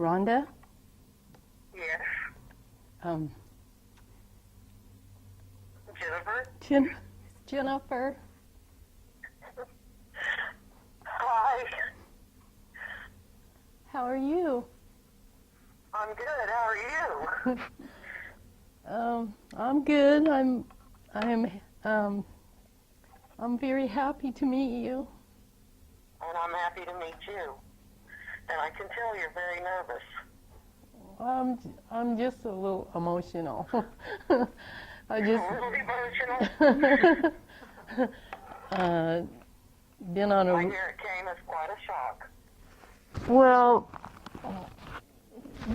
Rhonda? Yes. Um, Jennifer? Jennifer? Hi. How are you? I'm good. How are you? I'm good. I'm very happy to meet you. And I'm happy to meet you. And I can tell you're very nervous. I'm just a little emotional. I A just little emotional. been on I a hear it came as quite a shock. well,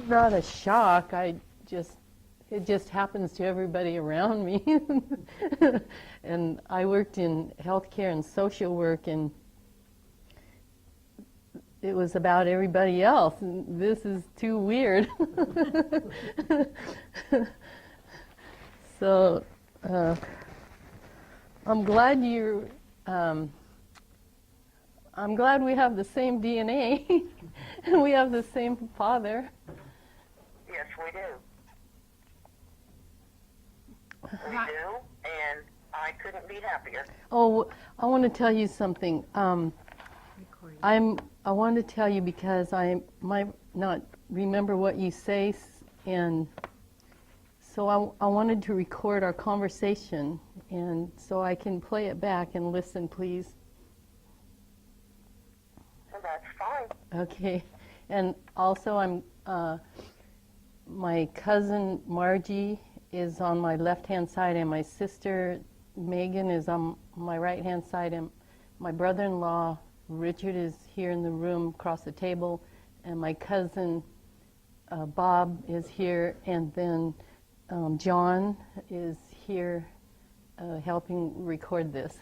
not a shock. It just happens to everybody around me. And I worked in healthcare and social work, and it was about everybody else. And this is too weird. So I'm glad I'm glad we have the same DNA and we have the same father. Yes, we do. We do, and I couldn't be happier. Oh, I want to tell you something. I want to tell you because I might not remember what you say, and so I wanted to record our conversation, and so I can play it back and listen, please. So that's fine. Okay. And also, my cousin Margie is on my left-hand side, and my sister Megan is on my right-hand side, and my brother-in-law Richard is here in the room across the table, and my cousin Bob is here, and then John is here helping record this.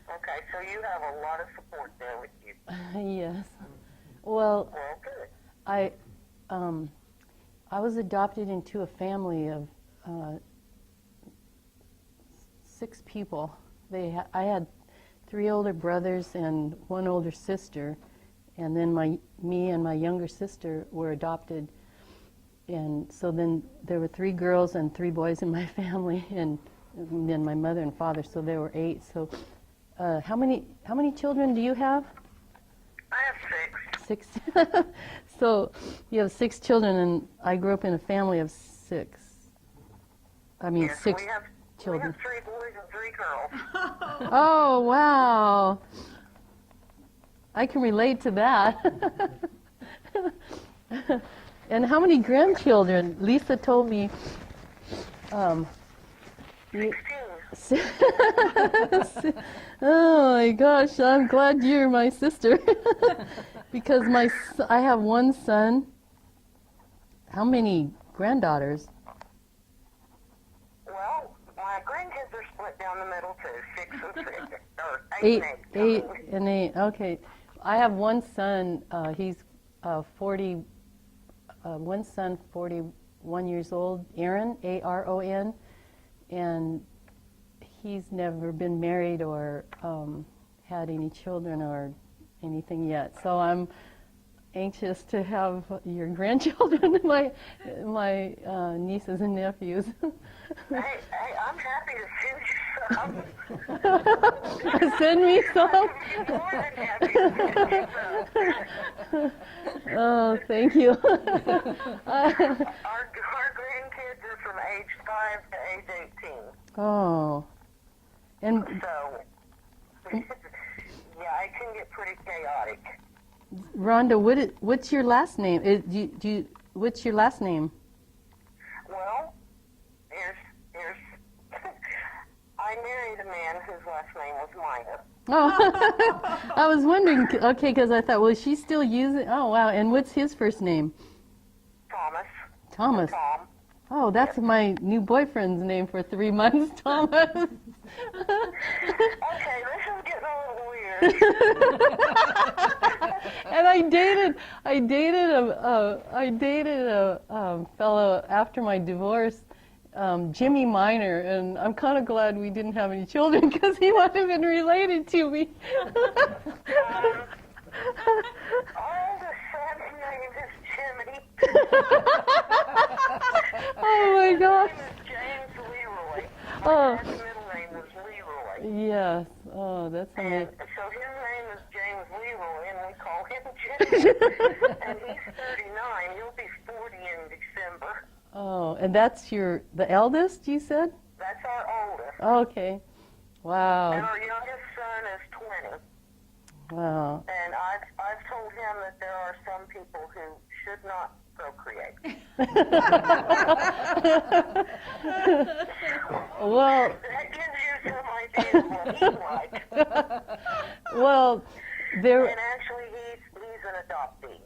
Okay, so you have a lot of support there with you. Yes. Well, Well, good. I was adopted into a family of 6 people. I had 3 older brothers and 1 older sister, and then me and my younger sister were adopted. And so then there were 3 girls and 3 boys in my family, and then my mother and father, so there were 8. So how many children do you have? I have 6. 6. So you have 6 children, and I grew up in a family of 6. I mean, Yes, 6 we have children. 3 boys and 3 girls. Oh, wow. I can relate to that. And how many grandchildren? Lisa told me. 16. Oh my gosh, I'm glad you're my sister. Because I have 1 son. How many granddaughters? Well, my grandkids are split down the middle too, 6 and 6, or 8, 8 and 8. 8 and 8. Okay. I have 1 son. He's 40. 1 son, 41 years old. Aaron, Aron, and he's never been married or had any children or anything yet. So I'm anxious to have your grandchildren, my nieces and nephews. Hey, I'm happy to send you some. Send me some. I'm more than happy to send you some. Oh, thank you. Our grandkids are from age 5 to age 18. Oh, and So, yeah, it can get pretty chaotic. Rhonda, what's your last name? What's your last name? Well, I married a man whose last name was Minor. Oh, I was wondering. Okay, because I thought, well, she's still using. Oh, wow. And what's his first name? Thomas. Thomas. Tom. Oh, that's my new boyfriend's name for 3 months, Thomas. Okay, this is getting a little weird. And I dated a fellow after my divorce, Jimmy Minor, and I'm kind of glad we didn't have any children because he might have been related to me. All the son's name is Jimmy. Oh my His gosh. name is James Leroy. Oh. My dad's middle name was Leroy. Yes. Oh, that's And amazing. so his name is James Leroy, and we call him James. And he's 39. He'll be 40 in December. Oh, and that's the eldest, you said? That's our oldest. Okay. And Wow. our youngest son is 20. Wow. And I've told him that there are some people who should not procreate. Well, That gives you some idea of what he's like. well, there. And actually, he's an adoptee.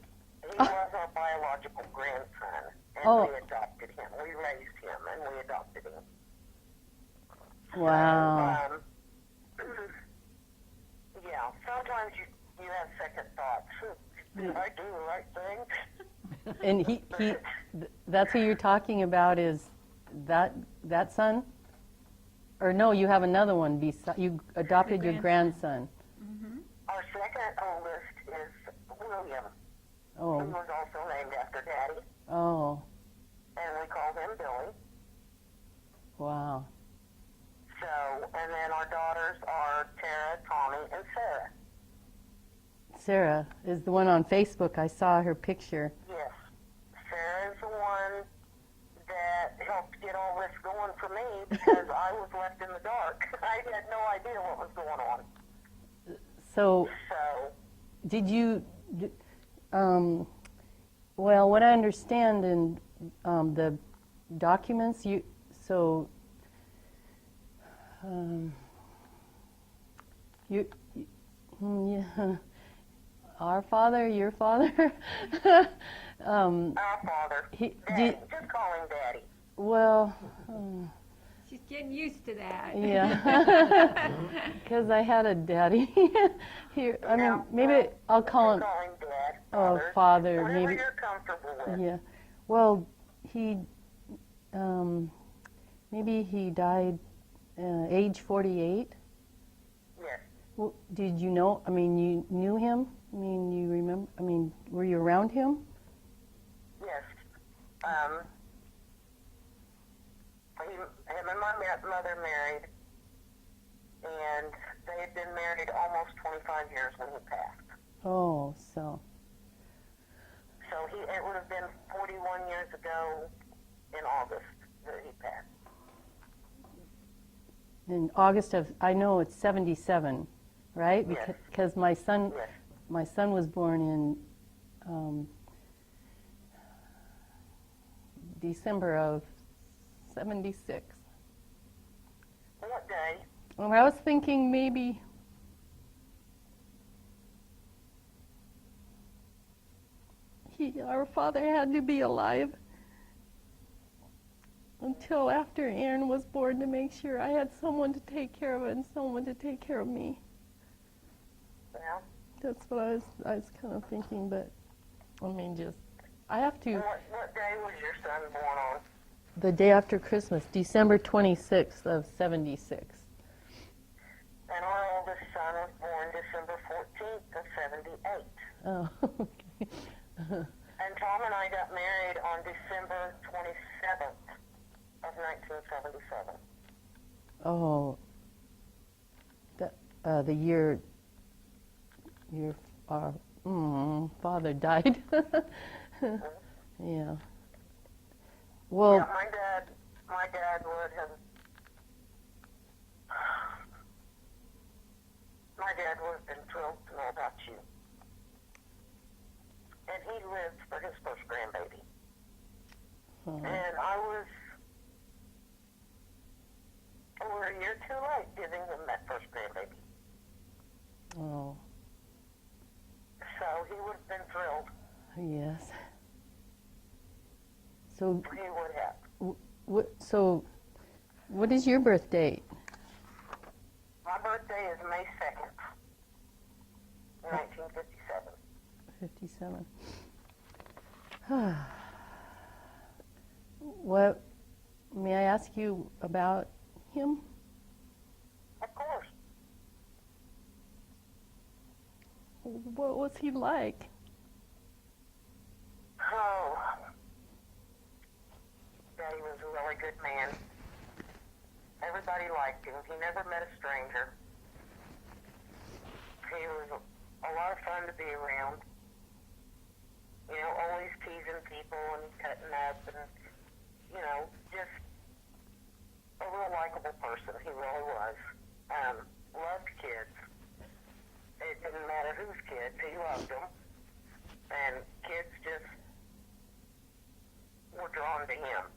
He was our biological grandson, and Oh. we adopted him. We raised him, and we adopted him. Wow. Yeah, sometimes you have second thoughts. Did I do the right thing? And that's who you're talking about is that son? Or no, you have another one. You adopted your grandson. Our second oldest is William. He Oh. was also named after Daddy, Oh. and we called him Billy. Wow. So, and then our daughters are Tara, Tommy, and Sarah. Sarah is the one on Facebook. I saw her picture. Yes. Sarah is the one that helped get all this going for me because I was left in the dark. I had no idea what was going on. So, So, did you? Well, what I understand in the documents, yeah, our father, your father. our father, He- Daddy, just call him Daddy. Well, She's getting used to that. yeah, because I had a daddy here. I mean, Now, maybe well, I'll call him. Call him Dad. Oh, Father. father, Whatever maybe. you're comfortable with. Yeah. Well, maybe he died age 48. Yes. Well, did you know? I mean, you knew him. I mean, you remember? I mean, were you around him? Yes. Him and my mother married, and they had been married almost 25 years when he passed. Oh, so. So it would have been 41 years ago in August that he passed. In August of, I know it's 77, right? Yes. Because my son, Yes. my son was born in December of 76. What day? Well, I was thinking maybe our father had to be alive until after Aaron was born to make sure I had someone to take care of it and someone to take care of me. Well, That's what I was kind of thinking, but I mean, I have to. what day was your son born on? The day after Christmas, December 26th of 76. And our oldest son was born December 14th of 78. Oh, okay. And Tom and I got married on December 27th of 1977. Oh, the year your father died. Yeah. Well, Yeah, my dad would have. My dad would have been thrilled to know about you. And he lived for his first grandbaby. And I was over a year too late giving him that first grandbaby. oh, So he would have been thrilled. yes. So, He would have. what is your birth date? My birthday is May 2nd, 1957. 57. What, may I ask you about him? Of course. What was he like? Oh, really good man. Everybody liked him. He never met a stranger. He was a lot of fun to be around. You know, always teasing people and cutting up and, you know, just a real likable person. He really was. Loved kids. It didn't matter whose kids. He loved them. And kids just were drawn to him.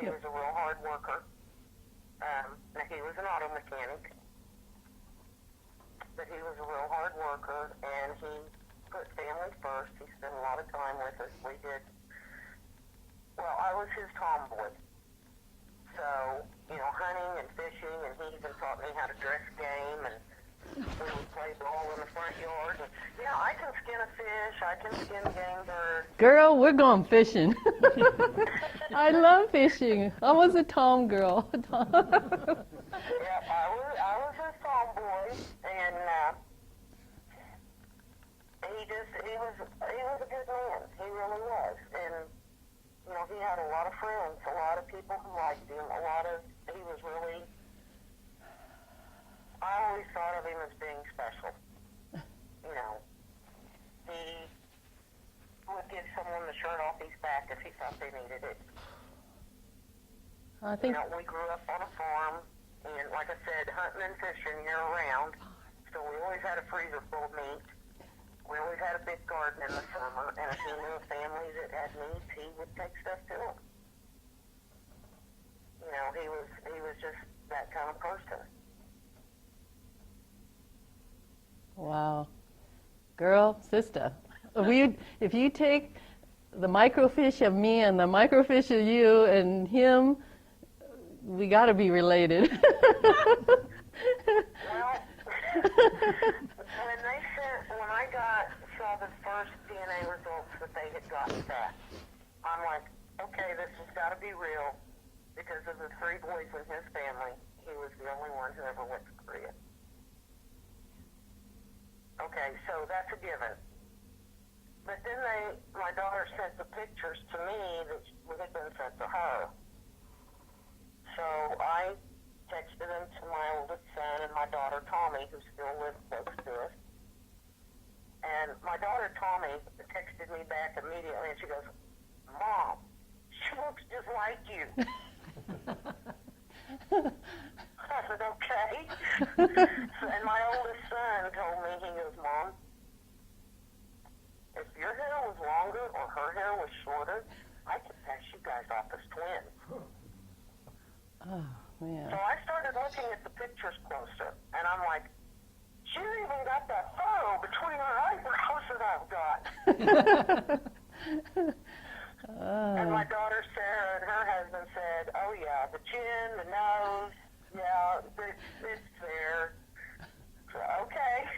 He was a real hard worker. He was an auto mechanic. But he was a real hard worker, and he put family first. He spent a lot of time with us. We did, well, I was his tomboy. So, you know, hunting and fishing, and he even taught me how to dress game, and we would play ball in the front yard. And, you know, I can skin a fish, I can skin game birds. Girl, we're going fishing. I love fishing. I was a Tom girl. Yeah, I was his tomboy, and he was a good man. He really was, and you know, he had a lot of friends, a lot of people who liked him. He was really. I always thought of him as being special. You know, he would give someone the shirt off his back if he thought they needed it. I You think know, we grew up on a farm, and like I said, hunting and fishing year-round, so we always had a freezer full of meat. We always had a big garden in the summer, and if he knew a family that had needs, he would take stuff to them. You know, he was just that kind of person. wow. Girl, sister. If you take the microfiche of me and the microfiche of you and him, we got to be related. Well, when I saw the first DNA results that they had gotten back, I'm like, okay, this has got to be real, because of the 3 boys in his family, he was the only one who ever went to Korea. Okay, so that's a given. But then my daughter sent the pictures to me that had been sent to her. So I texted them to my oldest son and my daughter Tommy, who still lives close to us. And my daughter Tommy texted me back immediately, and she goes, "Mom, she looks just like you." I said, "Okay." And my oldest son told me, he goes, "Mom, if your hair was longer or her hair was shorter, I could pass you guys off as twins." Oh, man. So I started looking at the pictures closer, and I'm like, she's even got that furrow between her eyebrows that I've got. And my daughter Sarah and her husband said, "Oh yeah, the chin, the nose, yeah, it's there." So, okay.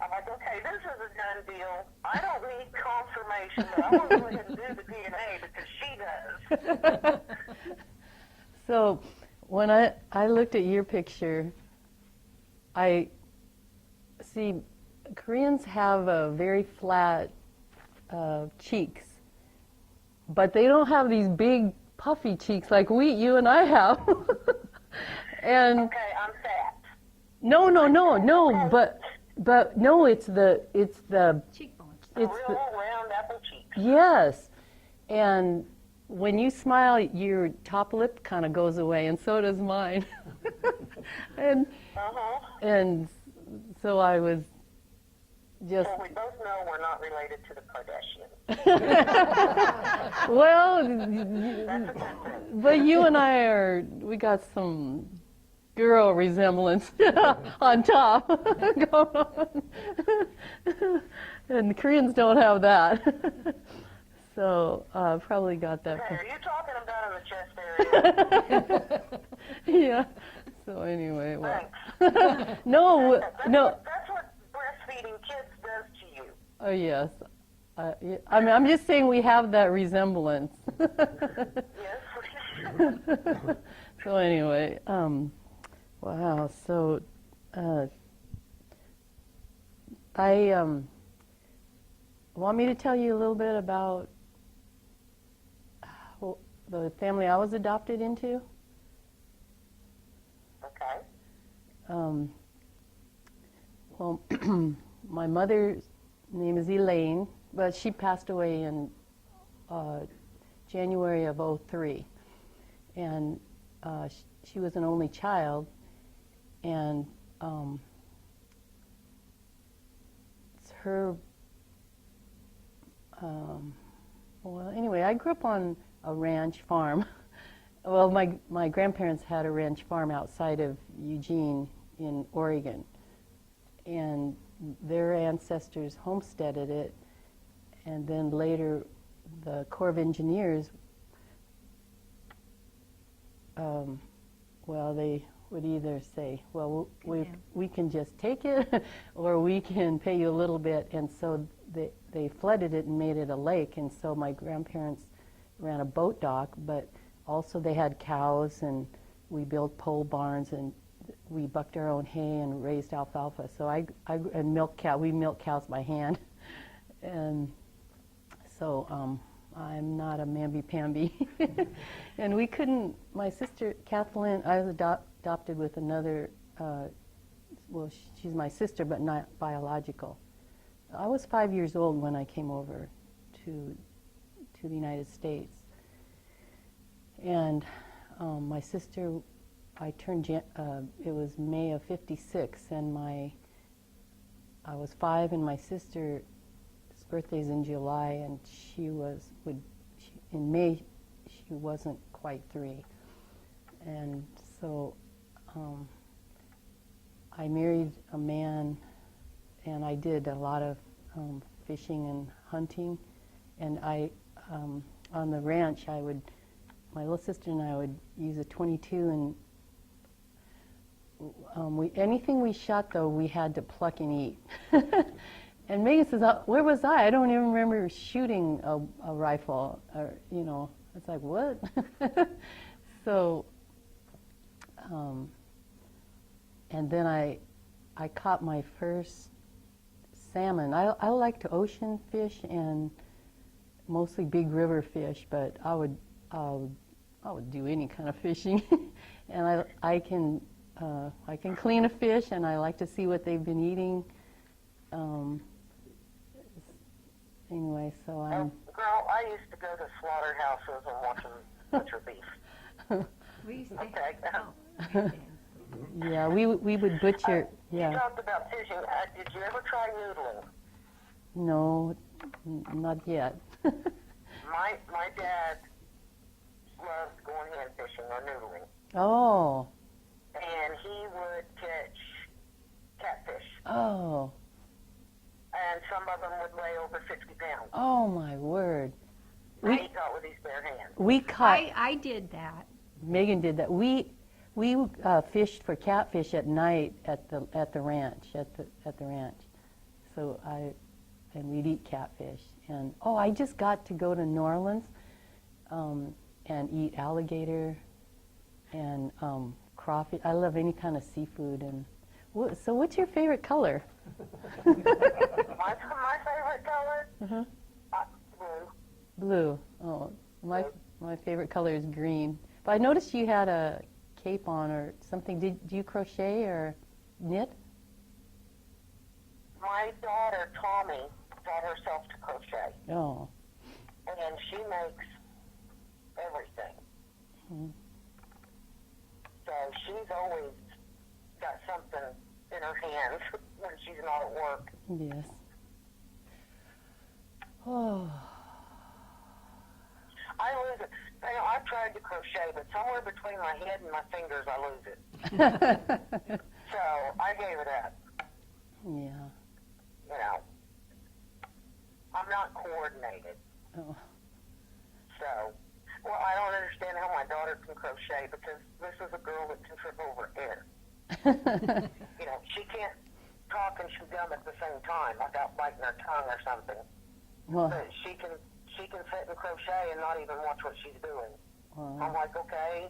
I'm like, okay, this is a done deal. I don't need confirmation, but I want to go ahead and do the DNA because she does. So when I looked at your picture, I see Koreans have a very flat cheeks, but they don't have these big puffy cheeks like you and I have. And Okay, I'm fat. no, but no, it's the Cheekbones. A it's real the, round apple cheeks. yes, and when you smile, your top lip kind of goes away, and so does mine. and and so I was just So we both know we're not related to the Kardashians. well, That's a good thing. but you and I we got some girl resemblance on top going on. And the Koreans don't have that. So probably got that Okay, from are you talking about in the chest area? yeah. So anyway, well, Thanks. no, no. That's what breastfeeding kids does to you. Oh yes. Yeah, I mean, I'm just saying we have that resemblance. Yes. So anyway, wow. So I want me to tell you a little bit about the family I was adopted into. Okay. Well, my mother's name is Elaine, but she passed away in January of '03, and she was an only child, and it's her. Well, anyway, I grew up on a ranch farm. Well, my grandparents had a ranch farm outside of Eugene in Oregon, and their ancestors homesteaded it, and then later the Corps of Engineers, well, they would either say, well, we can just take it, or we can pay you a little bit, and so they flooded it and made it a lake, and so my grandparents ran a boat dock, but also they had cows, and we built pole barns, and we bucked our own hay and raised alfalfa. So and we milk cows by hand, and so I'm not a mamby-pamby. And we couldn't. My sister Kathleen, I was adopted with another. Well, she's my sister, but not biological. I was 5 years old when I came over to the United States, and my sister, I turned. It was May of '56, and I was 5, and my sister's birthday's in July, and in May she wasn't quite 3, and so I married a man, and I did a lot of fishing and hunting, and on the ranch my little sister and I would use a .22, and anything we shot, though, we had to pluck and eat. And Megan says, where was I? I don't even remember shooting a rifle. Or, it's like, what? So, and then I caught my first salmon. I like to ocean fish and mostly big river fish, but I would do any kind of fishing. And I can clean a fish, and I like to see what they've been eating. Anyway, so I'm. Girl, I used to go to slaughterhouses and watch them butcher beef. We used to Okay. Yeah, we would butcher. Yeah. You talked about fishing. Did you ever try noodling? No, not yet. My dad loved going hand fishing or noodling, Oh. and he would catch catfish, Oh. and some of them would weigh over 50 pounds. Oh my word. And he caught with his bare hands. We caught. I did that. Megan did that. We fished for catfish at night at the ranch at the ranch. So and we'd eat catfish. And I just got to go to New Orleans and eat alligator and crawfish. I love any kind of seafood. And so, what's your favorite color? My favorite color? Uh-huh. Blue. Blue. Oh, my favorite color is green. But I noticed you had a cape on or something. Do you crochet or knit? My daughter, Tommy, taught herself to crochet, Oh. and she makes everything. Hmm. So she's always got something in her hands when she's not at work. Yes. Oh. I lose it. I've tried to crochet, but somewhere between my head and my fingers, I lose it. So I gave it up. Yeah. I'm not coordinated. Oh. So, well, I don't understand how my daughter can crochet because this is a girl that can trip over air. She can't talk and chew gum at the same time without biting her tongue or something. Well. But she can sit and crochet and not even watch what she's doing. Well. I'm like, okay,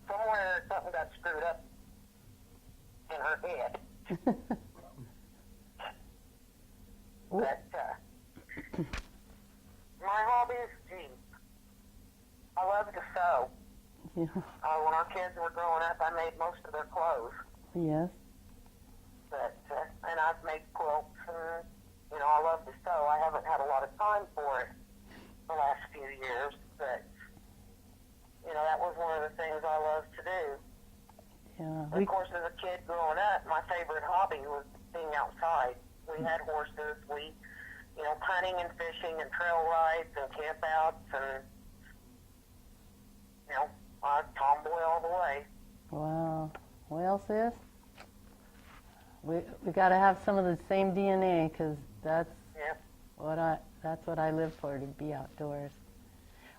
somewhere something got screwed up in her head. But my hobby is, Yeah. When our kids were growing up, I made most of their clothes. Yes. But and I've made quilts, and I love to sew. I haven't had a lot of time for it the last few years, but that was one of the things I love to do. Yeah. Of course, as a kid growing up, my favorite hobby was being outside. We had horses. We, hunting and fishing and trail rides and camp outs and, I tomboy all the way. Wow. Well, sis, we got to have some of the same DNA, because that's Yeah. that's what I live for, to be outdoors.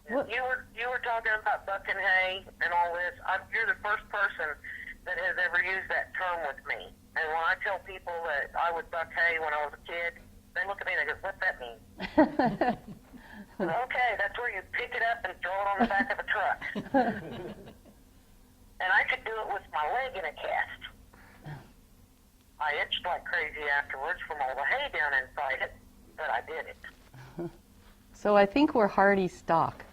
What? You were talking about bucking hay and all this. You're the first person that has ever used that term with me. And when I tell people that I would buck hay when I was a kid, they look at me and they go, "What's that mean?" Okay, that's where you pick it up and throw it on the back of a truck. And I could do it with my leg in a cast. I itched like crazy afterwards from all the hay down inside it, but I did it. So I think we're hardy stock,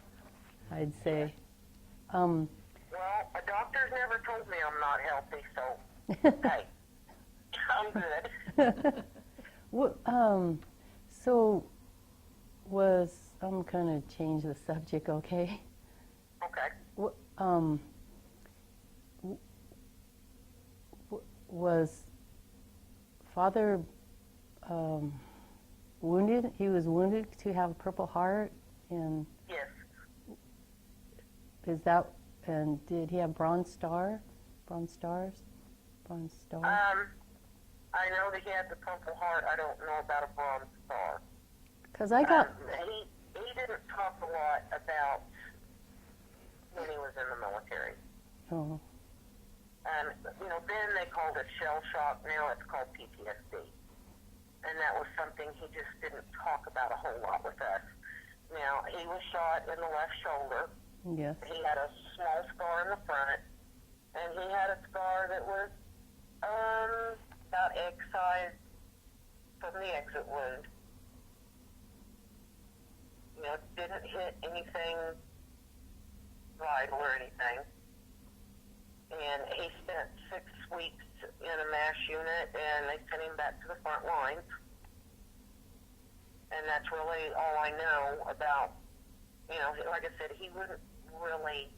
I'd say. Well, a doctor's never told me I'm not healthy, so hey, I'm good. So I'm going to change the subject, okay? Okay. Was Father wounded? He was wounded to have a Purple Heart, and Yes. and did he have Bronze Stars? Bronze Star? I know that he had the Purple Heart. I don't know about a Bronze Star. Because I got He didn't talk a lot about when he was in the military. oh Then they called it shell shock. Now it's called PTSD. And that was something he just didn't talk about a whole lot with us. Now, he was shot in the left shoulder. yes. He had a small scar in the front. And he had a scar that was about egg size from the exit wound. Didn't hit anything vital or anything. And he spent 6 weeks in a MASH unit, and they sent him back to the front lines. And that's really all I know about, like I said, he wouldn't really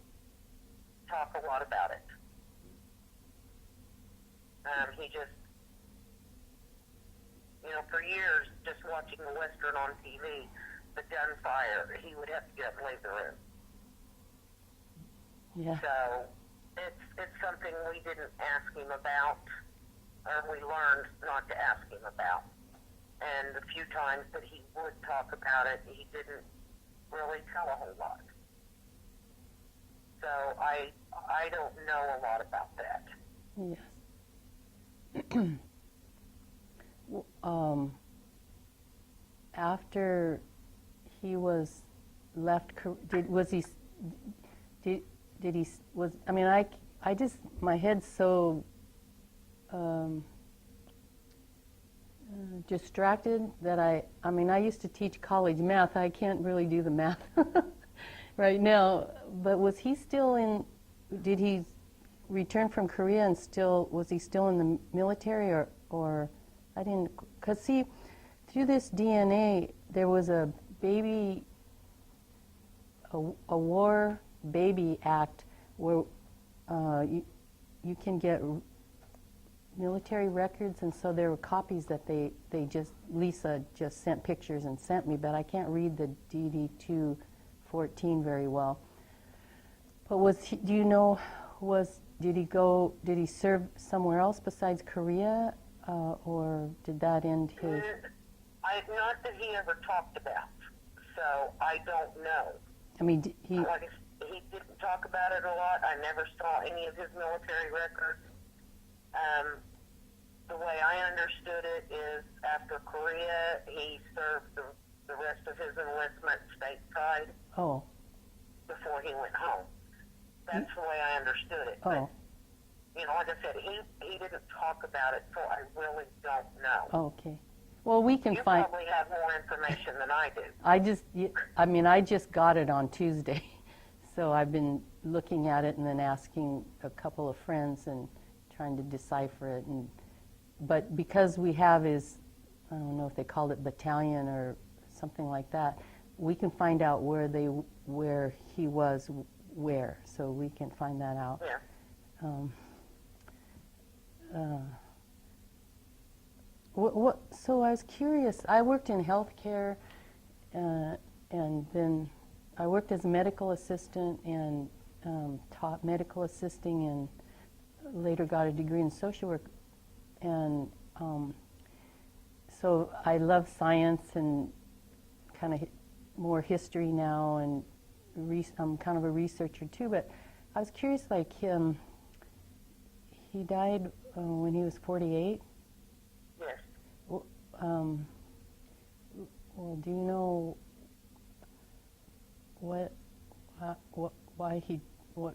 talk a lot about it. He just, for years, just watching the Western on TV, the gunfire, he would have to get up and leave the room. Yeah. So it's something we didn't ask him about, or we learned not to ask him about. And the few times that he would talk about it, he didn't really tell a whole lot. So I don't know a lot about that. Yes. After he was left, I just, my head's so distracted that I used to teach college math. I can't really do the math right now. But was he still did he return from Korea and was he still in the military, or I didn't, because see, through this DNA, there was a baby, a war baby act where you can get military records, and so there were copies that Lisa just sent pictures and sent me, but I can't read the DD-214 very well. But did he serve somewhere else besides Korea, or did that end his? Not that he ever talked about, so I don't know. I mean, he didn't talk about it a lot. I never saw any of his military records. The way I understood it is after Korea, he served the rest of his enlistment stateside. Oh. Before he went home. That's the way I understood it. Oh. But, like I said, he didn't talk about it, so I really don't know. Okay. Well, we can find. You probably have more information than I do. I just got it on Tuesday, so I've been looking at it and then asking a couple of friends and trying to decipher it. But because we have his, I don't know if they called it battalion or something like that, we can find out where he was where, so we can find that out. Yeah. So I was curious. I worked in healthcare, and then I worked as a medical assistant and taught medical assisting, and later got a degree in social work. And so I love science and kind of more history now, and I'm kind of a researcher too. But I was curious, like him. He died when he was 48. Yes. Well, do you know what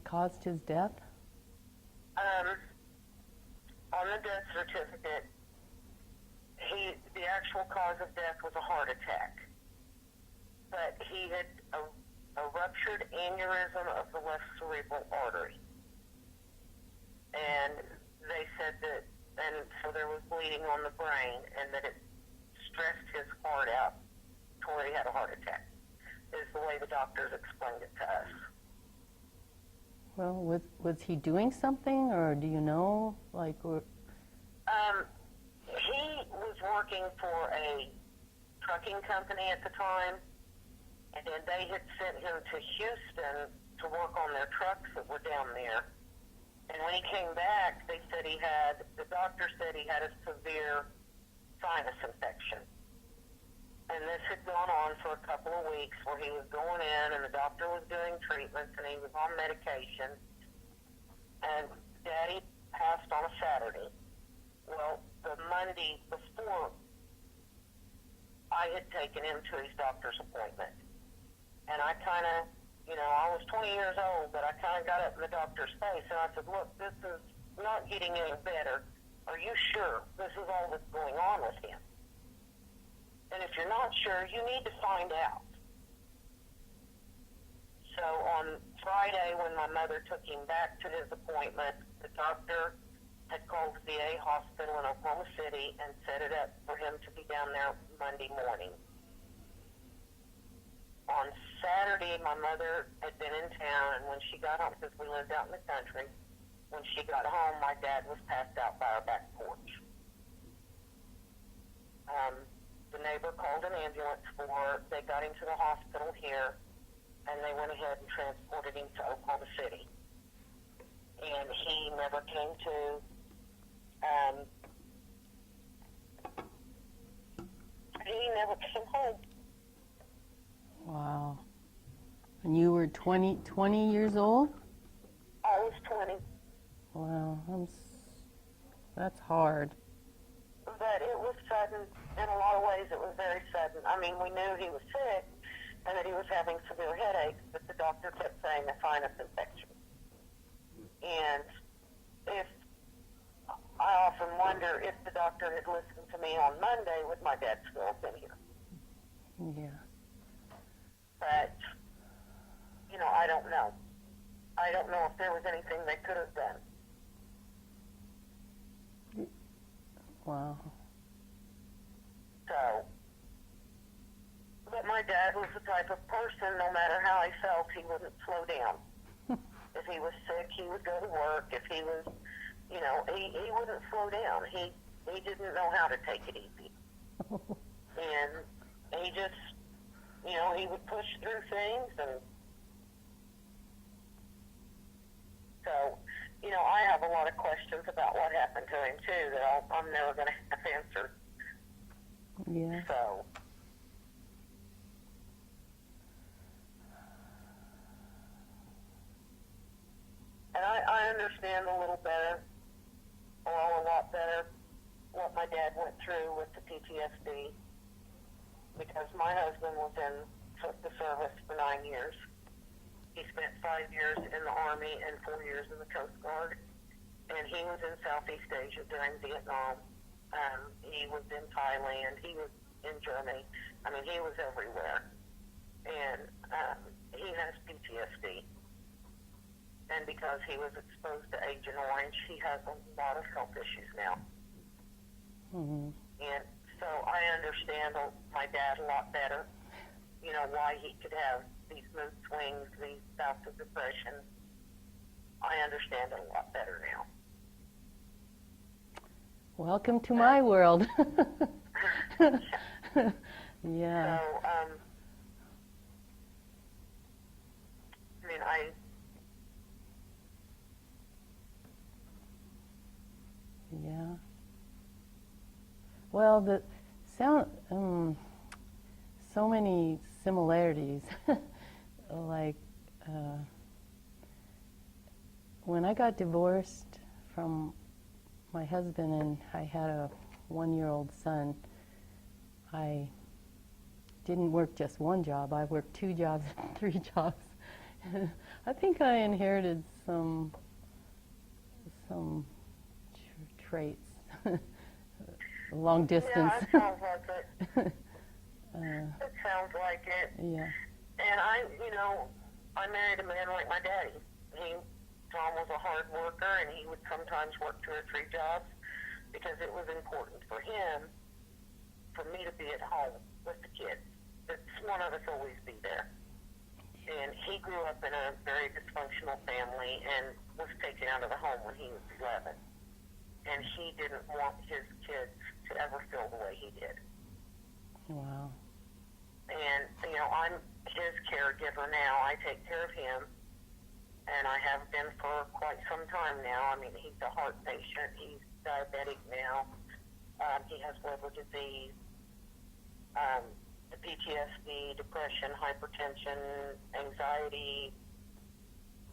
caused his death? On the death certificate, the actual cause of death was a heart attack, but he had a ruptured aneurysm of the left cerebral artery, and they said that, and so there was bleeding on the brain, and that it stressed his heart out to where he had a heart attack, is the way the doctors explained it to us. Well, was he doing something, or do you know, like, or? He was working for a trucking company at the time, and then they had sent him to Houston to work on their trucks that were down there. And when he came back, the doctor said he had a severe sinus infection. And this had gone on for a couple of weeks where he was going in and the doctor was doing treatments and he was on medication. And Daddy passed on a Saturday. Well, the Monday before, I had taken him to his doctor's appointment. And I kind of, I was 20 years old, but I kind of got up in the doctor's face and I said, look, this is not getting any better. Are you sure this is all that's going on with him? And if you're not sure, you need to find out. So on Friday, when my mother took him back to his appointment, the doctor had called the VA hospital in Oklahoma City and set it up for him to be down there Monday morning. On Saturday, my mother had been in town, and when she got home, because we lived out in the country, when she got home, my dad was passed out by our back porch. The neighbor called an ambulance they got him to the hospital here, and they went ahead and transported him to Oklahoma City. And he never came to. He never came home. Wow. And you were 20 years old? I was 20. Wow, that's hard. But it was sudden. In a lot of ways, it was very sudden. I mean, we knew he was sick and that he was having severe headaches, but the doctor kept saying a sinus infection. And I often wonder if the doctor had listened to me on Monday, would my dad still have been here? Yeah. But, I don't know. I don't know if there was anything they could have done. Wow. So, but my dad was the type of person, no matter how he felt, he wouldn't slow down. If he was sick, he would go to work. If he was, he wouldn't slow down. He didn't know how to take it easy. And he just, he would push through things. And so, I have a lot of questions about what happened to him, too, that I'm never going to have answered. Yeah. So, and I understand a little better, or a lot better, what my dad went through with the PTSD, because my husband was in the service for 9 years. He spent 5 years in the Army and 4 years in the Coast Guard, and he was in Southeast Asia during Vietnam. He was in Thailand. He was in Germany. I mean, he was everywhere. And he has PTSD. And because he was exposed to Agent Orange, he has a lot of health issues now. Mm-hmm. And so I understand my dad a lot better, you know, why he could have these mood swings, these bouts of depression. I understand it a lot better now. Welcome to my world. Yeah. So, I mean, Yeah. Well, the sound, so many similarities. Like, when I got divorced from my husband and I had a 1-year-old son, I didn't work just one job. I worked 2 jobs, 3 jobs. I think I inherited some traits, long distance. yeah, it sounds like it. It sounds like it. Yeah. And I married a man like my daddy. Tom was a hard worker, and he would sometimes work 2 or 3 jobs because it was important for him, for me to be at home with the kids. It's one of us always be there. And he grew up in a very dysfunctional family and was taken out of the home when he was 11. And he didn't want his kids to ever feel the way he did. Wow. And, I'm his caregiver now. I take care of him, and I have been for quite some time now. I mean, he's a heart patient. He's diabetic now. He has liver disease, the PTSD, depression, hypertension, anxiety,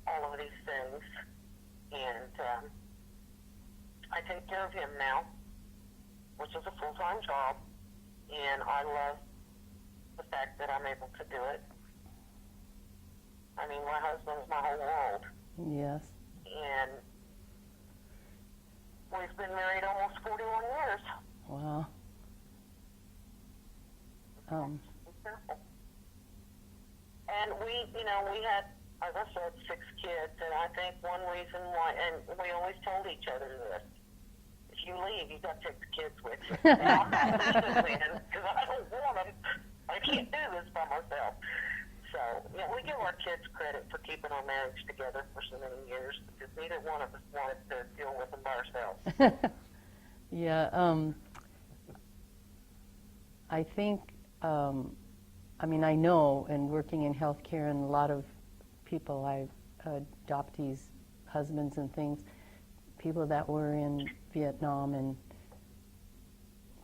all of these things. And I take care of him now, which is a full-time job, and I love the fact that I'm able to do it. I mean, my husband's my whole world, Yes. and we've been married almost 41 years. Wow. And we had, as I said, 6 kids, and I think one reason why, and we always told each other this, if you leave, you've got to take the kids with you. Now, I'm not leaving, because I don't want them. I can't do this by myself. So, we give our kids credit for keeping our marriage together for so many years, because neither one of us wanted to deal with them by ourselves. Yeah. I think, I know, and working in healthcare, and a lot of people, adoptees, husbands and things, people that were in Vietnam and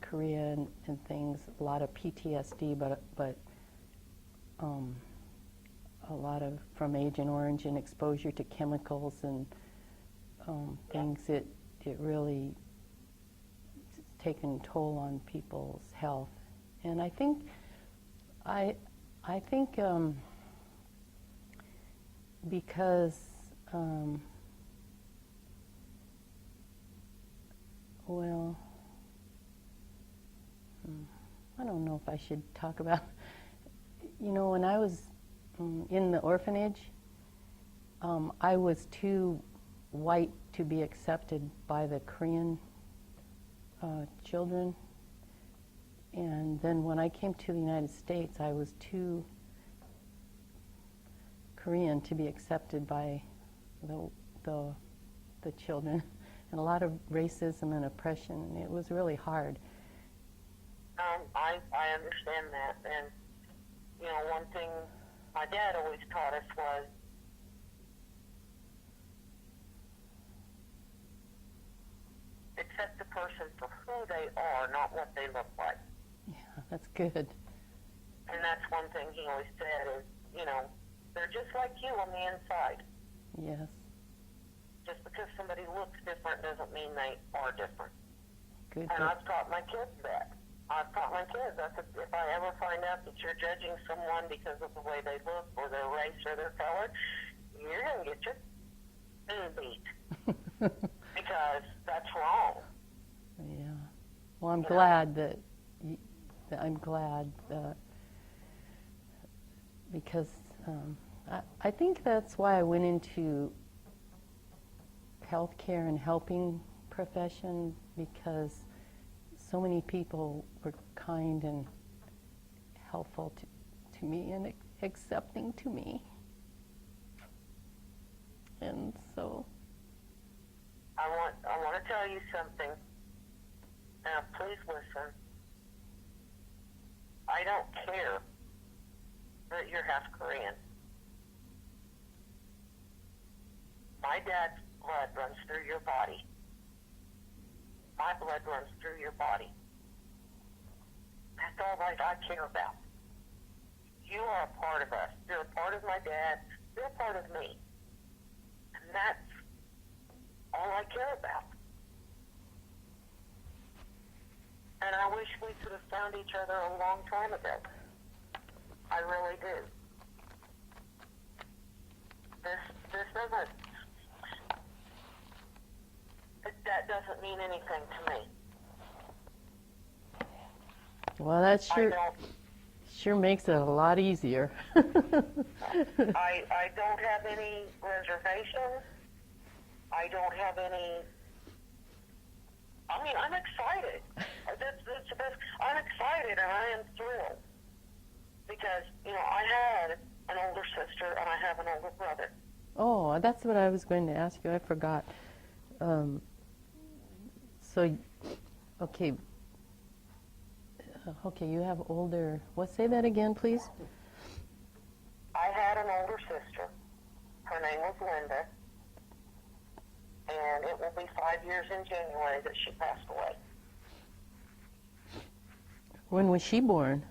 Korea and things, a lot of PTSD, but a lot of from Agent Orange and exposure to chemicals and things. It really taken toll on people's health, and I think because I don't know if I should talk about. When I was in the orphanage, I was too white to be accepted by the Korean children. And then when I came to the United States, I was too Korean to be accepted by the children. And a lot of racism and oppression, and it was really hard. I understand that, and one thing my dad always taught us was accept the person for who they are, not what they look like. Yeah, that's good. And that's one thing he always said is, they're just like you on the inside. Yes. Just because somebody looks different doesn't mean they are different. Good. And I've taught my kids that. I've taught my kids, I said, if I ever find out that you're judging someone because of the way they look or their race or their color, you're going to get your beat. Because that's wrong. Yeah. Well, I'm glad that because I think that's why I went into healthcare and helping profession because so many people were kind and helpful to me and accepting to me. And so I want to tell you something. Now, please listen. I don't care that you're half Korean. My dad's blood runs through your body. My blood runs through your body. That's all that I care about. You are a part of us. You're a part of my dad. You're a part of me. And that's all I care about. And I wish we could have found each other a long time ago. I really do. This doesn't, that doesn't mean anything to me. well, that I don't, sure makes it a lot easier. I don't have any reservations. I don't have any, I mean, I'm excited. That's the best. I'm excited and I am thrilled. Because, you know, I had an older sister and I have an older brother. Oh, that's what I was going to ask you. I forgot. So, okay. Okay, you have older. What? Say that again, please. I had an older sister. Her name was Linda. And it will be 5 years in January that she passed away. When was she born?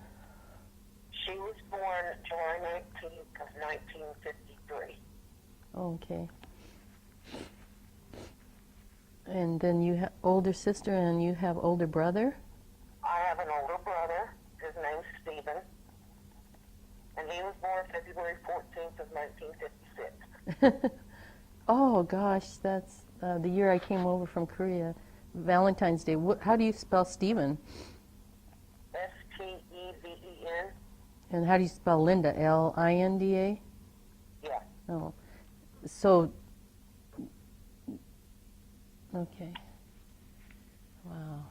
She was born July 19th of 1953. Okay. And then you have older sister and you have older brother? I have an older brother. His name's Stephen. And he was born February 14th of 1956. Oh, gosh, that's the year I came over from Korea. Valentine's Day. How do you spell Stephen? Stevен. And how do you spell Linda? Linda? Yeah. Oh. So, okay. Wow.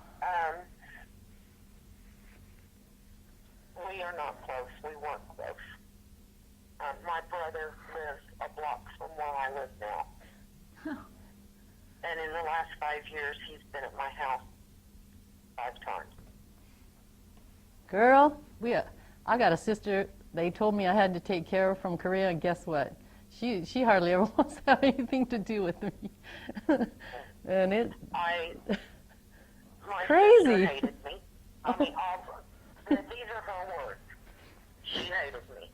We are not close. We weren't close. My brother lives a block from where I live now. And in the last 5 years, he's been at my house 5 times. Girl, I got a sister they told me I had to take care of from Korea, and guess what? She hardly ever wants to have anything to do with me. And My crazy. sister hated me. I mean, these are her words. She hated me.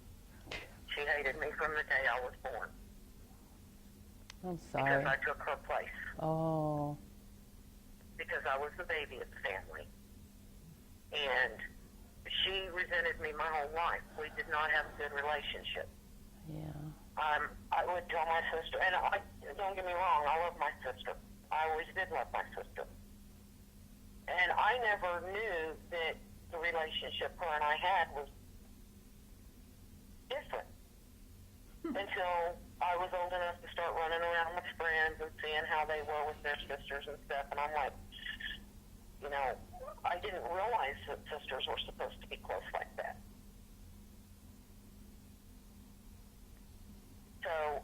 She hated me from the day I was born. I'm sorry. Because I took her place. Oh. Because I was the baby of the family. And she resented me my whole life. We did not have a good relationship. Yeah. I would tell my sister, and don't get me wrong, I love my sister. I always did love my sister. And I never knew that the relationship her and I had was different until I was old enough to start running around with friends and seeing how they were with their sisters and stuff. And I'm like, you know, I didn't realize that sisters were supposed to be close like that. So,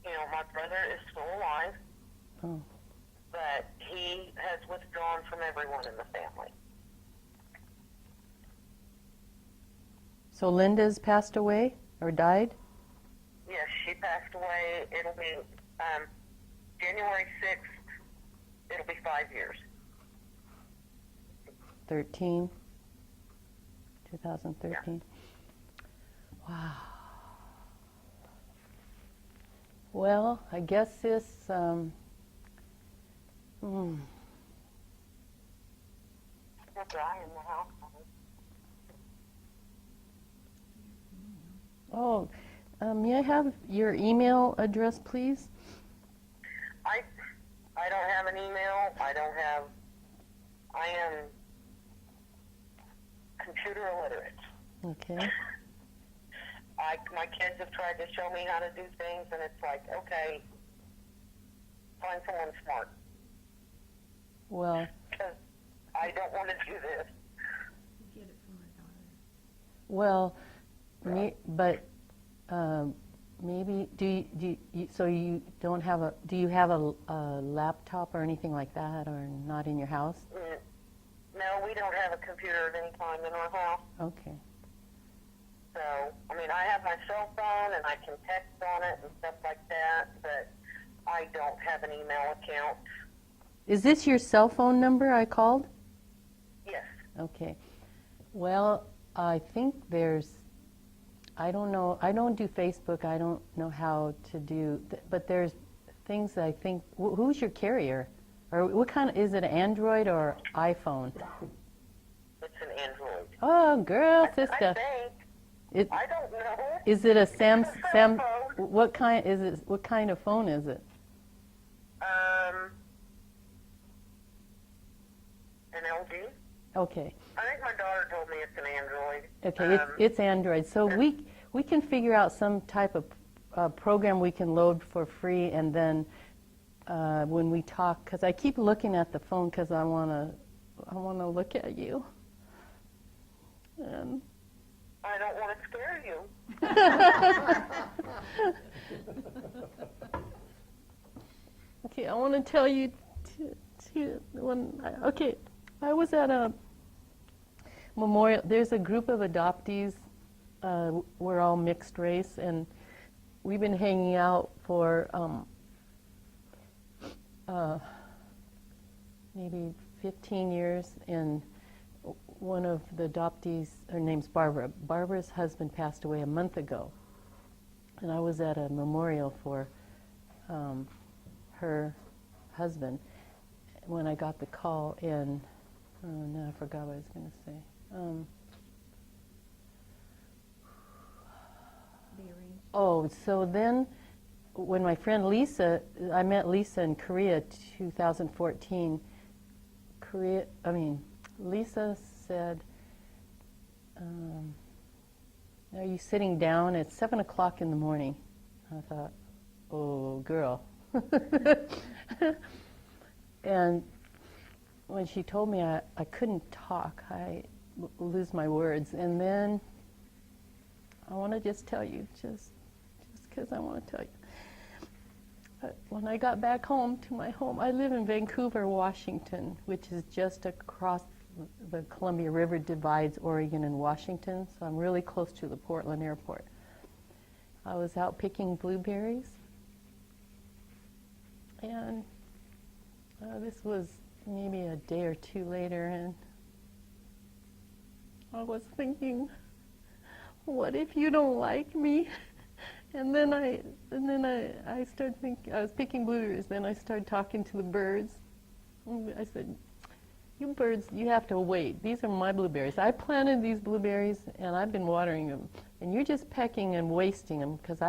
you know, my brother is still alive, but he has withdrawn from everyone in the family. So Linda's passed away or died? Yes, she passed away. It'll be January 6th. It'll be 5 years. 2013. Yeah. Wow. Well, I guess this, We're dry in the house. oh, may I have your email address, please? I don't have an email. I am computer illiterate. Okay. My kids have tried to show me how to do things, and it's like, okay, find someone smart. Well, Because I don't want to do this. Get it from her daughter. well, but maybe so you don't have a? Do you have a laptop or anything like that, or not in your house? No, we don't have a computer at any time in our house. Okay. So, I mean, I have my cell phone and I can text on it and stuff like that, but I don't have an email account. Is this your cell phone number I called? Yes. Okay. Well, I think I don't know, I don't do Facebook, I don't know how to do, but there's things I think, who's your carrier? Or what kind of, is it Android or iPhone? It's an Android. Oh, girl, I sister. think. I don't know. Is it a It's a cell phone. what kind of phone is it? An LG. Okay. I think my daughter told me it's an Android. Okay, it's Android. So we can figure out some type of program we can load for free, and then when we talk, because I keep looking at the phone because I wanna look at you. And I don't want to scare you. Okay, I want to tell you. I was at a memorial. There's a group of adoptees. We're all mixed race, and we've been hanging out for maybe 15 years. And one of the adoptees, her name's Barbara. Barbara's husband passed away a month ago, and I was at a memorial for her husband when I got the call, and now I forgot what I was going to say. So then when my friend Lisa, I met Lisa in Korea 2014. Lisa said, are you sitting down? It's 7 o'clock in the morning. I thought, oh, girl. And when she told me I couldn't talk, I lose my words. And then I want to just tell you, just because I want to tell you. But when I got back home to my home, I live in Vancouver, Washington, which is just across the Columbia River divides Oregon and Washington, so I'm really close to the Portland airport. I was out picking blueberries, and this was maybe a day or two later, and I was thinking, what if you don't like me? And then I started thinking, I was picking blueberries, then I started talking to the birds. I said, you birds, you have to wait. These are my blueberries. I planted these blueberries and I've been watering them. And you're just pecking and wasting them because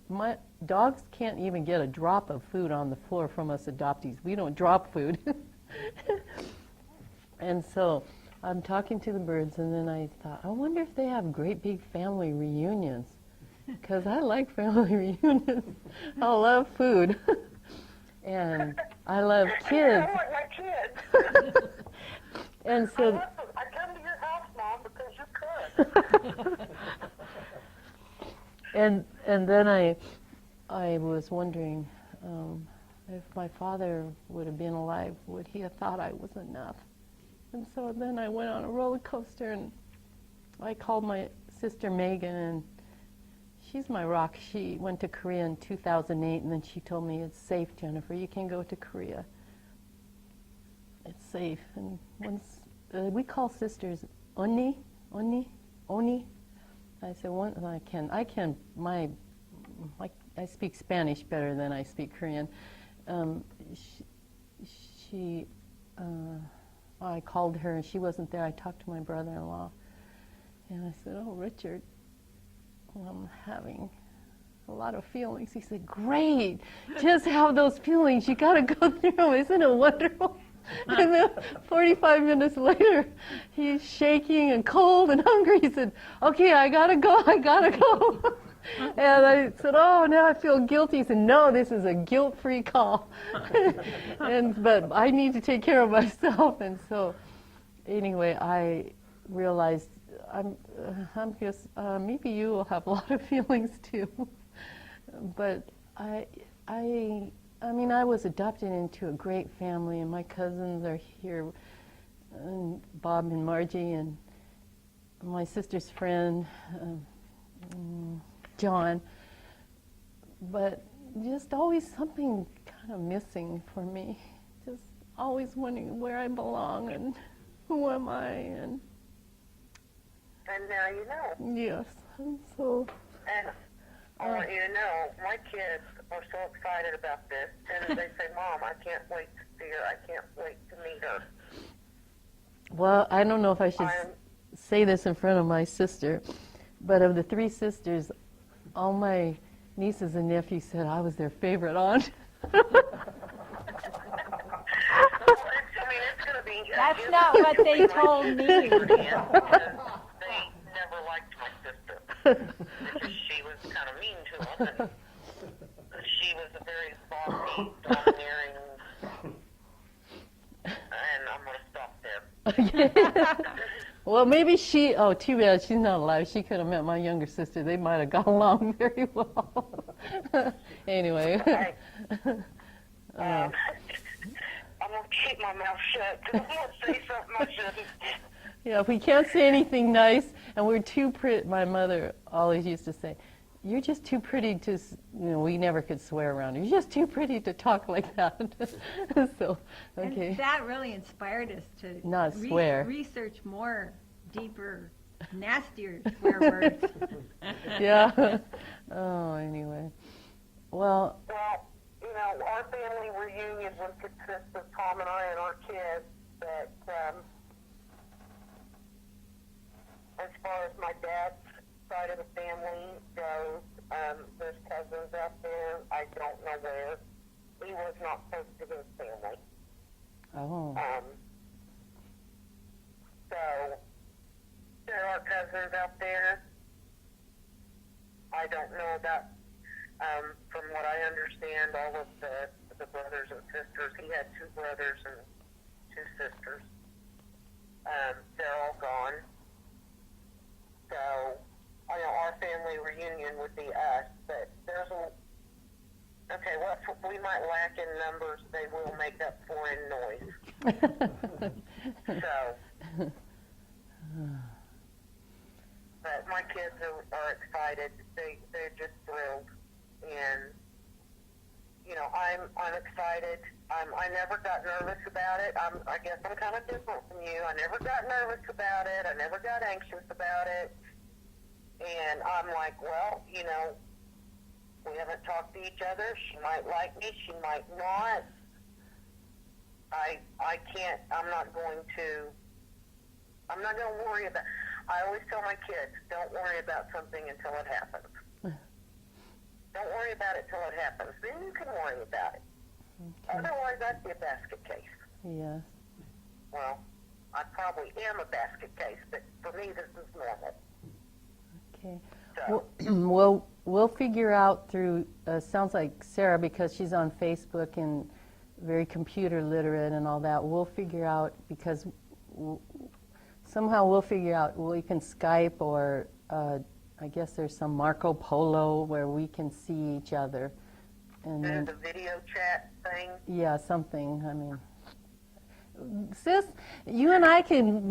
my dogs can't even get a drop of food on the floor from us adoptees. We don't drop food. And so I'm talking to the birds, and then I thought, I wonder if they have great big family reunions. Because I like family reunions. I love food. And I love kids. I like my kids. And so I come to your house, Mom, because you could. and then I was wondering if my father would have been alive, would he have thought I was enough? And so then I went on a roller coaster, and I called my sister Megan, and she's my rock. She went to Korea in 2008, and then she told me, it's safe, Jennifer, you can go to Korea. It's safe. And once we call sisters Oni. I said, I speak Spanish better than I speak Korean. I called her, and she wasn't there. I talked to my brother-in-law, and I said, oh, Richard, I'm having a lot of feelings. He said, great, just have those feelings. You got to go through them. Isn't it wonderful? And then 45 minutes later, he's shaking and cold and hungry. He said, okay, I got to go. And I said, oh, now I feel guilty. He said, no, this is a guilt-free call. But I need to take care of myself. And so anyway, I realized I'm just, maybe you will have a lot of feelings too. But I mean, I was adopted into a great family, and my cousins are here, and Bob and Margie, and my sister's friend, John. But just always something kind of missing for me. Just always wondering where I belong and who am I, and now you know. yes, and so. And I want you to know, my kids are so excited about this, and they say, Mom, I can't wait to see her. I can't wait to meet her. Well, I don't know if I should say this in front of my sister, but of the three sisters, all my nieces and nephews said I was their favorite aunt. Well, it's going to be... That's not what they told me. They never liked my sister because she was kind of mean to them, and she was a very bossy, domineering, and I'm going to stop there. Well, maybe she, oh, too bad she's not alive. She could have met my younger sister. They might have got along very well. Anyway. Right. I'm going to keep my mouth shut because I'm going to say something I shouldn't. Yeah, if we can't say anything nice, and we're too pretty, my mother always used to say, you're just too pretty to, we never could swear around her. You're just too pretty to talk like that. So, okay. And that really inspired us to Not swear. research more deeper, nastier swear words. Yeah. Oh, anyway. Well, Our family reunion would consist of Tom and I and our kids, but as far as my dad's side of the family goes, there's cousins out there. I don't know where. He was not close to his family. oh, So there are cousins out there. I don't know about, from what I understand, all of the brothers and sisters. He had two brothers and two sisters. They're all gone. So, our family reunion would be us, but there's what we might lack in numbers, they will make up for in noise. So, but my kids are excited. They're just thrilled, and I'm excited. I never got nervous about it. I guess I'm kind of different from you. I never got nervous about it. I never got anxious about it. And I'm like, well, we haven't talked to each other. She might like me. She might not. I can't. I'm not going to worry about. I always tell my kids, don't worry about something until it happens. Don't worry about it till it happens. Then you can worry about it. okay. Otherwise, I'd be a basket case. Yes. Well, I probably am a basket case, but for me, this is normal. Okay. So, We'll figure out through, sounds like Sarah, because she's on Facebook and very computer literate and all that, we'll figure out, because somehow we'll figure out, we can Skype or I guess there's some Marco Polo where we can see each other. And there's then, a video chat thing. yeah, something, I mean. Sis, you and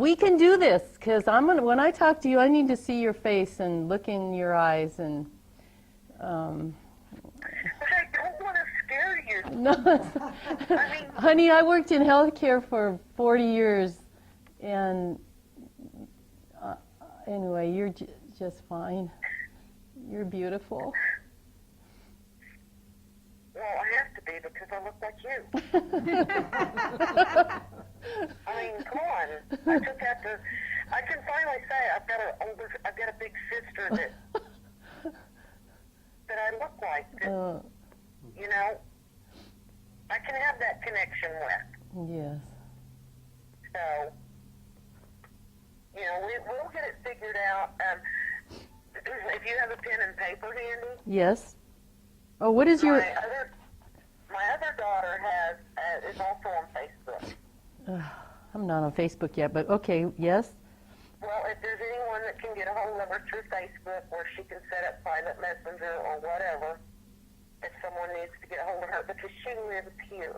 we can do this, because when I talk to you, I need to see your face and look in your eyes and, But I don't want to scare you. no, I mean, honey, I worked in healthcare for 40 years, and anyway, you're just fine. You're beautiful. well, I have to be because I look like you. I mean, come on. I can finally say I've got a big sister that I look like. That, I can have that connection with. Yes. So, we'll get it figured out. If if you have a pen and paper handy, Yes. Oh, what is your? my other daughter is also on Facebook. I'm not on Facebook yet, but okay. Yes. Well, if there's anyone that can get a hold of her through Facebook, or she can set up private messenger or whatever, if someone needs to get a hold of her, because she lives here.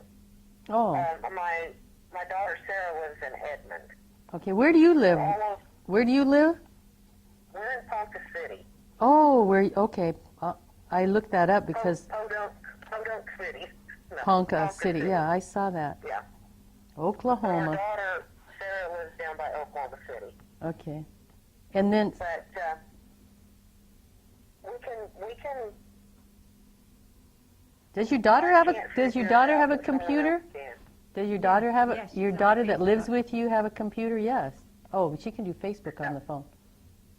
Oh. My daughter Sarah lives in Edmond. Okay. Where do you live? Almost, Where do you live? we're in Ponca City. Oh, where? Okay. I looked that up because Podunk City. No, Ponca City. Yeah, I saw that. Yeah. Our Oklahoma. daughter Sarah lives down by Oklahoma City. Okay. And then, But we can. does your daughter have a? can't Does your figure it daughter out, have a but someone computer? else can. Does your daughter have a? Yes, she's Your on daughter that lives Facebook. with you have a computer? Yes. Oh, she can do Facebook on the phone.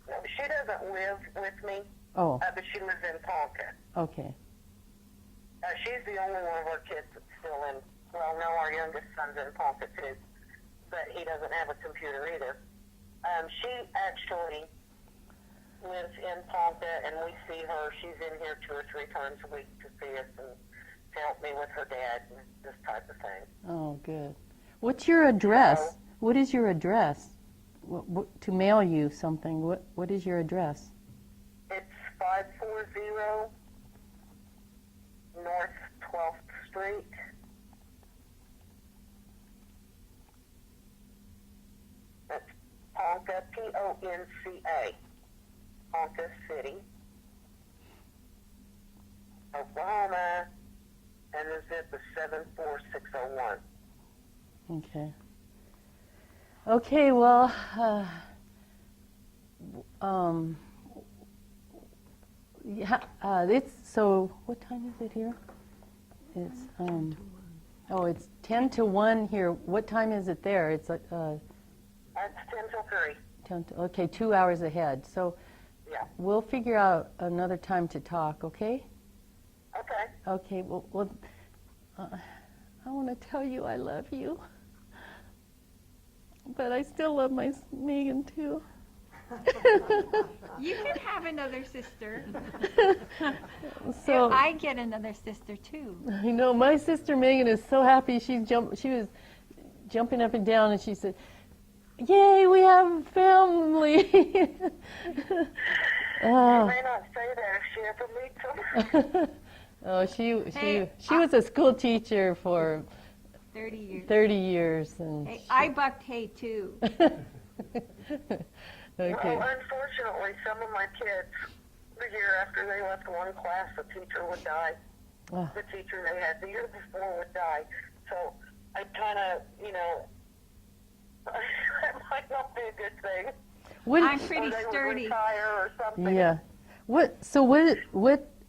No, she doesn't live with me, Oh. but she lives in Ponca. Okay. She's the only one of our kids that's still in. Well, no, our youngest son's in Ponca too, but he doesn't have a computer either. She actually lives in Ponca, and we see her. She's in here 2 or 3 times a week to see us and to help me with her dad and this type of thing. Oh, good. What's your address? What is your address? To mail you something. What is your address? It's 540 North 12th Street. That's Ponca, Ponca, Ponca City, Oklahoma, and the zip is 74601. Okay. Okay. Well. Yeah. It's so. What time is it here? It's Oh, it's 10 to 1 here. What time is it there? It's That's 10 till 3. 10 to, okay, 2 hours ahead. So Yeah. we'll figure out another time to talk, okay? Okay. Okay, well I want to tell you I love you. But I still love my Megan too. You can have another sister. So I get another sister too. I know my sister Megan is so happy. She was jumping up and down, and she said, "Yay, we have family!" She may not say that if she ever meets them. Oh, she Hey, was a school teacher for 30 years. 30 years, and Hey, I bucked hay too. okay. Well, unfortunately, some of my kids, the year after they left one class, the teacher would die. Oh. The teacher they had the year before would die. So I kind of, that might not be a good thing. What? I'm Or pretty they would sturdy. retire or something. Yeah. What? So what?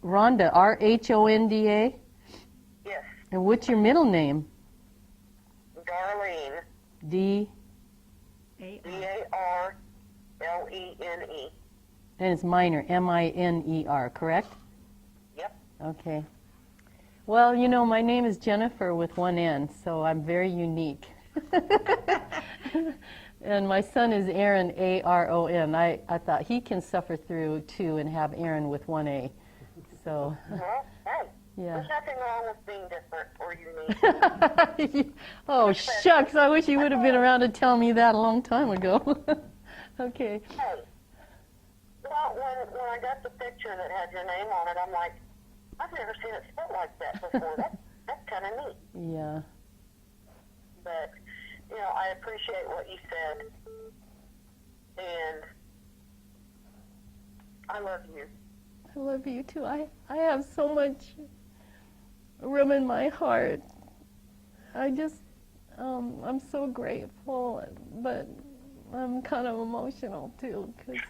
Rhonda, Rhonda, Yes, and what's your middle name? Darlene, D, Darlene, and it's minor, Miner, correct? Yep. Okay. Well, my name is Jennifer with one N, so I'm very unique. And my son is Aaron, Aron. I thought he can suffer through two and have Aaron with one A. So, Well, hey, yeah. there's nothing wrong with being different or unique. Oh, shucks, I wish you would have been around to tell me that a long time ago. Okay. Hey, well, when I got the picture that had your name on it, I'm like, I've never seen it spelled like that before. That's kind of neat. Yeah. But, I appreciate what you said. And I love you. I love you too. I have so much room in my heart. I just, I'm so grateful, but I'm kind of emotional too, because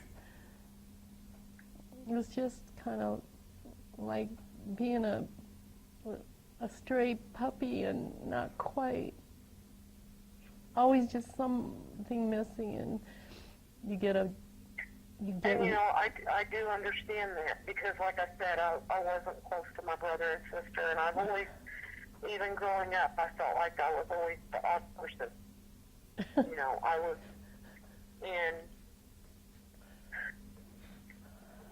it was just kind of like being a stray puppy and not quite, always just something missing, and you get. And, I do understand that because, like I said, I wasn't close to my brother and sister, and I've always, even growing up, I felt like I was always the odd person. I was, and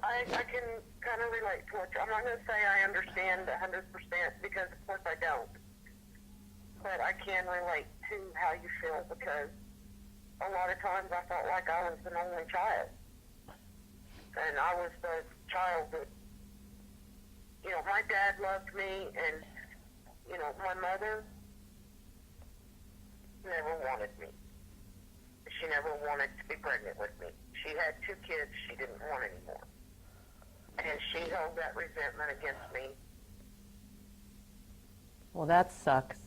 I I can kind of relate to what I'm not going to say I understand 100% because of course I don't. But I can relate to how you feel because a lot of times I felt like I was an only child. And I was the child that, you know, my dad loved me and, you know, my mother never wanted me. She never wanted to be pregnant with me. She had 2 kids she didn't want anymore. And she held that resentment against me. Well, that sucks.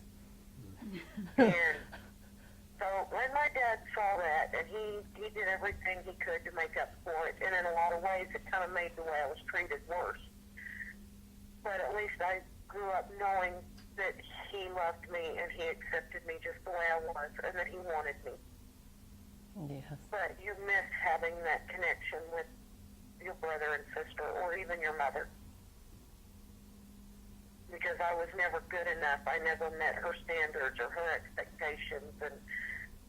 And so when my dad saw that, and he did everything he could to make up for it, and in a lot of ways it kind of made the way I was treated worse. But at least I grew up knowing that he loved me and he accepted me just the way I was and that he wanted me. Yes. But you miss having that connection with your brother and sister or even your mother. Because I was never good enough. I never met her standards or her expectations. And,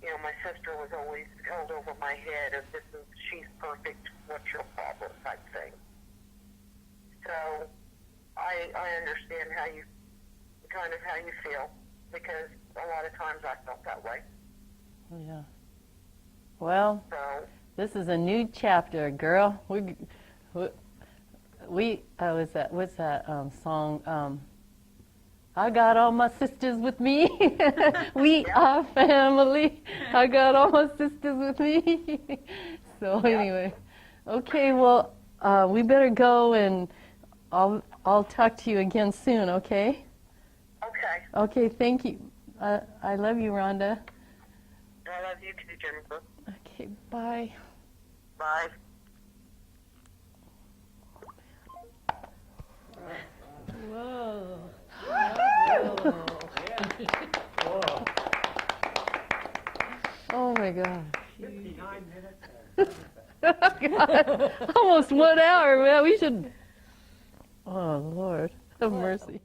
you know, my sister was always held over my head as she's perfect, what's your problem type thing. So I understand how you feel because a lot of times I felt that way. Yeah. Well, So this is a new chapter, girl. What's that song? I got all my sisters with me. We are family. I got all my sisters with me. So anyway, okay. Well, we better go, and I'll talk to you again soon. Okay. okay. Okay. Thank you. I love you, Rhonda. I love you too, Jennifer. Okay. Bye. Bye. Whoa. Oh my God. 59 minutes. God. Almost 1 hour, man. We should. Oh Lord, have mercy.